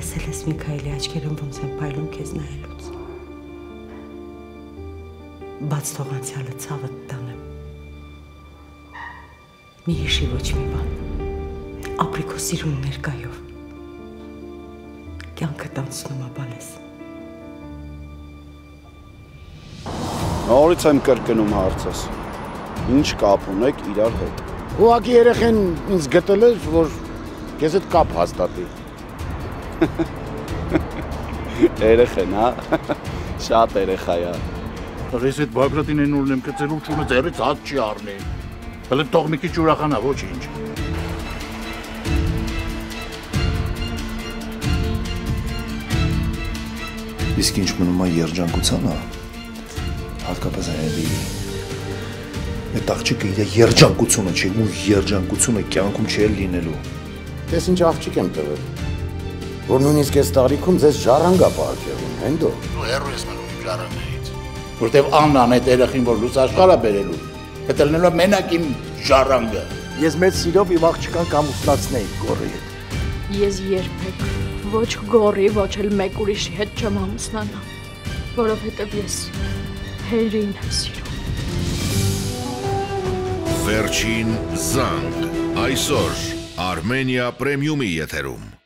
Տեսել ես Միքայելի աչքերում ոնց են փայլում քեզ նայելուց։ Բաց թող անցյալը ցավը տանեմ։ Մի հիշի ոչ մի բան։ Ապրի քո սիրուն ներկայով։ Կյանքդ անցնում է բալես։ Նորից եմ կրկնում հարցս։ Ինչ կապ ունեք իրար հետ։ Ուղղակի երեխեն ինձ գտել էր, որ քեզ հետ կապ հաստատի։ Երեխեն, հա։ Շատ երեխա է։ Ես այդ Բագրատին են ունեմ կծելու չունը ձեռից հատ չի առնի։ Հələ թող մի քիչ ուրախանա, ոչինչ։ Իսկ ինչ մնում է երջանկությանը, հատկապես այելի այդ աղջիկը իր երջանկությունը չի, ու երջանկությունը կյանքում չի լինելու։ Տես ինչ աղջիկ եմ տվել, որ նույնիսկ այս տարիքում ձեզ ժառանգա պահանջում, հենդո։ Դու հեռու ես մնում իմ ժառանգայից, որտեվ Աննան այդ երեխին, որ լույս աշխարհ է բերելու, հետելնելով մենակ իմ ժառանգը։ Ես մեծ սիրով իմ աղջկան կամուսնացնեի գորի հետ։ Ես երբեք ոչ գորի, ոչ էլ մեկ ուրիշի հետ չեմ ամուսնանա, որովհետև ես Հերրին եմ սիրում։ Վերջին զանգ այսօր Armenia Premium-ի եթերում։